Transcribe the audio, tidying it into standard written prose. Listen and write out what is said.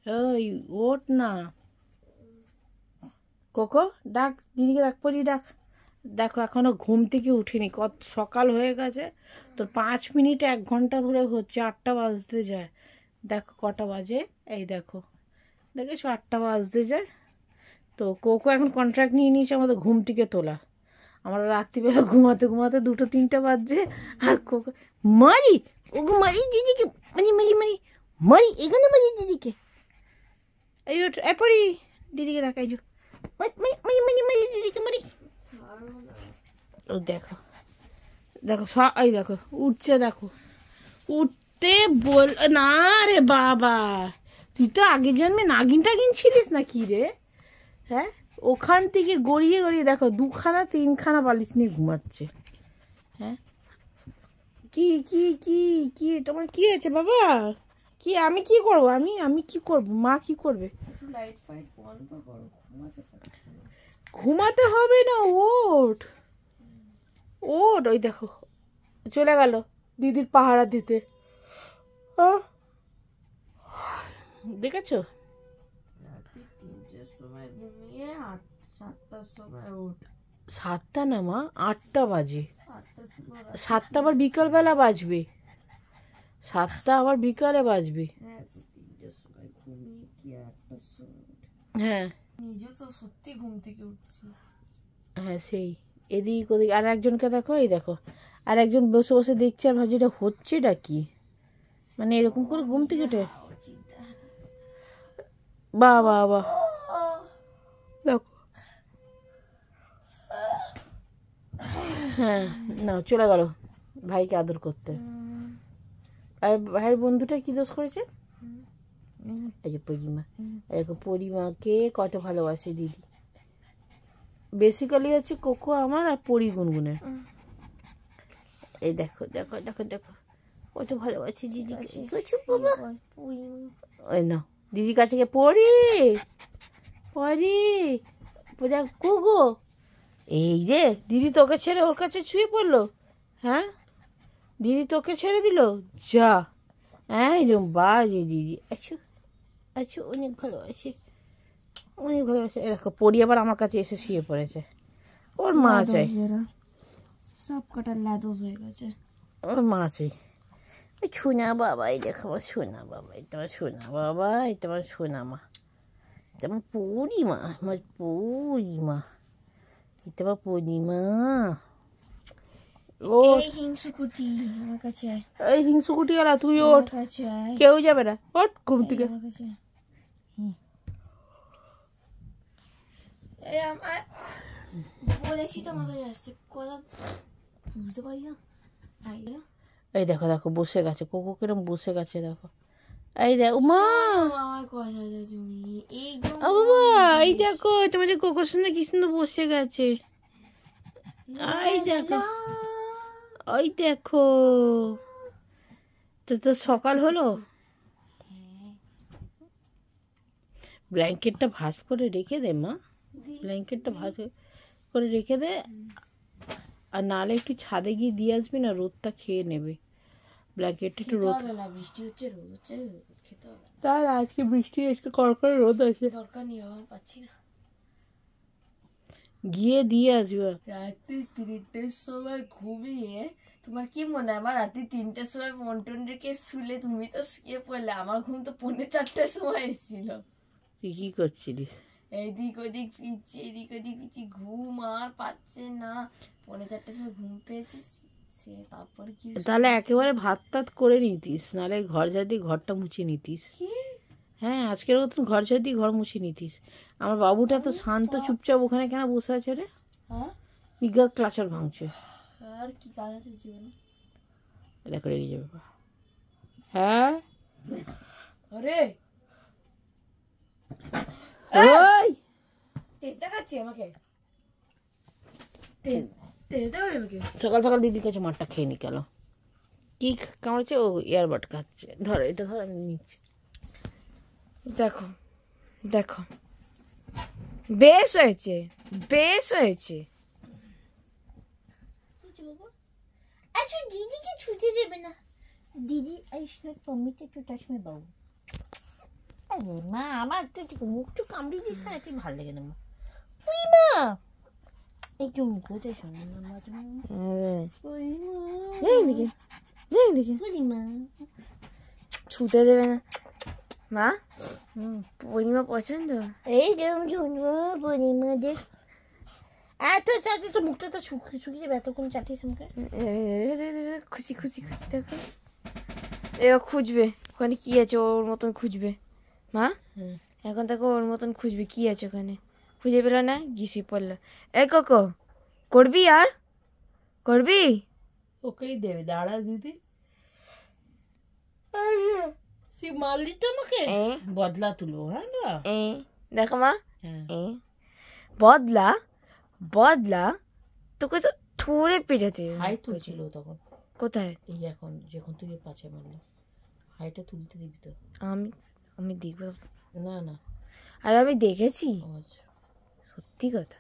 ওই ওঠ না কোকো, ডাক দিদিকে, ডাক পড়ি ডাক। দেখো এখনো ঘুম থেকে উঠিনি, কত সকাল হয়ে গেছে তোর, 5 মিনিট 1 ঘন্টা ধরে হচ্ছে, 8টা বাজতে যায়। দেখো কটা বাজে, এই দেখো দেখেছো 8টা বাজতে যায়। তো কোকো এখন কন্ট্রাক্ট নিয়ে নিয়েছে আমাদের ঘুম থেকে তোলা। আমরা রাত্রিবেলা ঘুমাতে ঘুমাতে 2-3টা বাজছে, আর কোকো মারি, ওগো মারি দিদিকে, মারি মারি মারি মারি, এখানে মারি দিদিকে। এই ওঠ, এ পড়ি দিদিকে দেখাই যো, মারি মারি মারি মারি দিদিকে মারি। ও দেখো দেখো এই দেখো উঠছে, দেখো উঠতে বল না রে বাবা, তুই তো আগের জন্মে নাগিন টাগিন ছিলিস না কি রে? হ্যাঁ, ওখান থেকে গড়িয়ে গড়িয়ে দেখো 2খানা 3খানা বালিশ নিয়ে ঘুমাচ্ছে। হ্যাঁ, কি কি কি কি তোমার কি হয়েছে বাবা? কি আমি কি করবো, আমি কি করবো, মা কি করবে? লাইট ফাইট বন্ধ করো, ঘুমাতে হবে না, ওঠ ওঠ। ওই দেখো চলে গেল দিদির পাহারা দিতে, দেখেছো? রাতে 3টের সময় ঘুমিয়ে 7টার সময় ওঠ। 7টা না মা, 8টা বাজে। 7টা আবার বিকালবেলা বাজবে, 7টা আবার বিকালে বাজবে। হ্যাঁ, 3টের সময় ঘুমিয়ে কি 8টার সময়। হ্যাঁ নিজে তো সত্যি ঘুম থেকে উঠছি। হ্যাঁ সেই এদিক ওদিক। আর একজনকে দেখো, এই দেখো আর একজন বসে বসে দেখছে আর ভাবছি এটা হচ্ছেটা কি, মানে এরকম করে ঘুম থেকে উঠে। বাহ বাহ বাহ, দেখো হ্যাঁ না চলে গেল ভাইকে আদর করতে। আর ভাইয়ের বন্ধুটা কি দোষ করেছে? এই যে পরিমা, দেখো পরিমাকে কত ভালোবাসে দিদি। বেসিক্যালি হচ্ছে কোকো আমার আর পরি গুনগুনের। এই দেখো দেখো দেখো দেখো কত ভালোবাসি দিদিকে। ওই না দিদির কাছে গিয়ে পরি পরি দেখ কোকো, এই রে দিদি তোকে ছেড়ে ওর কাছে শুয়ে পড়লো। হ্যাঁ, দিদি তোকে ছেড়ে দিল, যা। হ্যাঁ এরকম বাজে দিদি। আচ্ছা আচ্ছা, অনেক ভালোবাসে অনেক ভালোবাসে। দেখো পরি আবার আমার কাছে এসে শুয়ে পড়েছে, ওর মা চাই, সব কটা লাদোজ হয়ে গেছে, ওর মা চাই। সোনা বাবা, এই দেখো সোনা বাবা, এটা আমার সোনা বাবা, এটা আমার সোনা মা, এটা আমার পরিমা, আমার পরিমা, এটা আমার পরিমা। ও হিংসুকুটি আমার কাছে, এই হিংসুকুটি গেলা, তুই ওঠ, কেউ যাবে না, ওঠ ঘুম থেকে। বলেছি তো আমার কাছে আসতে, কথা বুঝতে পারি না। এই দেখো দেখো বসে গেছে কোকো, কিরম বসে গেছে দেখো। এই দেখো মা, আমার কথা তুমি ও বাবা, এই দেখো তোমাদের কোকোর সঙ্গে কি সুন্দর বসে গেছে। এই দেখো ওই দেখো, তো সকাল হলো। ব্ল্যাঙ্কেটটা ভাঁজ করে রেখে দে মা, ব্ল্যাঙ্কেটটা ভাঁজ করে রেখে দে, আর নাহলে একটু ছাদে গিয়ে দিয়ে আসবি না, রোদটা খেয়ে নেবে। ব্ল্যাঙ্কেটটা একটু রোদ, বৃষ্টি হচ্ছে, রোদ হচ্ছে, খেতে হবে। তার আজকে বৃষ্টি, আজকে কড়কড়ে রোদ আছে, দরকার নেই বাবা, পাচ্ছি না। গিয়ে দিয়ে আসবে। রাত্রি 3টের সময় ঘুমিয়ে, তোমার কি মনে হয় আমার রাত্রি 3টের সময় মন্টন রেখে শুলে তুমি তো শুয়ে পড়লে? আমার ঘুম তো 4:45টার সময় এসেছিল। তুই কি করছিলিস? এদিক ওদিক পিচ্ছি, এদিক ওদিক পিচ্ছি, ঘুম আর পাচ্ছে না। 4:45টার সময় ঘুম পেয়েছি, সে তারপর কি? তাহলে একেবারে ভাত টাত করে নিতিস, নাহলে ঘর ঝাড় দিয়ে ঘরটা মুছে নিতিস। হ্যাঁ, আজকের মতন ঘর ঝাড় দিয়ে ঘর মুছে নিতিস। আমার বাবুটা তো শান্ত চুপচাপ ওখানে কেন বসে আছে রে? হ্যাঁ, নিগা ক্লাচার ভাঙছে। আর কি কাজ আছে জীবনে? এটা করে যাবে। হ্যাঁ আরে ওই তেজ দেখাচ্ছি আমাকে, তেজ দেখাবে আমাকে। সকাল সকাল দিদির কাছে মাঠটা খেয়ে নি গেল। কি কামড়েছে? ও ইয়ারবাড খাচ্ছে। ধর এটা, ধর আমি নিচ্ছি। দেখো দেখো, বেশ হয়েছে, বেশ হয়েছে। আচ্ছা দিদিকে ছুতে দেবে না, দিদি is not permitted to touch my babu. মা আমার একটু মুখটু কামড়িয়ে দিস না, একটু ভালো লাগে না মা। ওই মা একটু কোথায় শোনো মা তুমি, ওই মা ছুতে দেবে না মা। পূর্ণিমা পছন্দ, এই যেরকম শুনবো পূর্ণিমা দেখ। এত চাটি তো মুখটা তো শুকিয়ে এতক্ষণ চাটিস মুখে। খুশি খুশি খুশি দেখো, এবার খুঁজবে ওখানে কি আছে, ওর মতন খুঁজবে মা। এখন দেখো ওর মতন খুঁজবে কি আছে ওখানে, খুঁজে পেল না, ঘিসি পড়লো। এ কোকো করবি আর করবি? ওকেই দেবে, দাঁড়া দিদি। তুই মারলি তো আমাকে, বদলা তুলবো। হ্যাঁ দেখো মা, বদলা বদলা তোকে তো ঠোরে পেটাতে। হাই তুলছিল তখন, কোথায়? এই এখন যখন তুই পাছে মারলি, হাইটা তুলতে দিবি তো? আমি আমি দেখবো না না, আর আমি দেখেছি, আচ্ছা সত্যি কথা।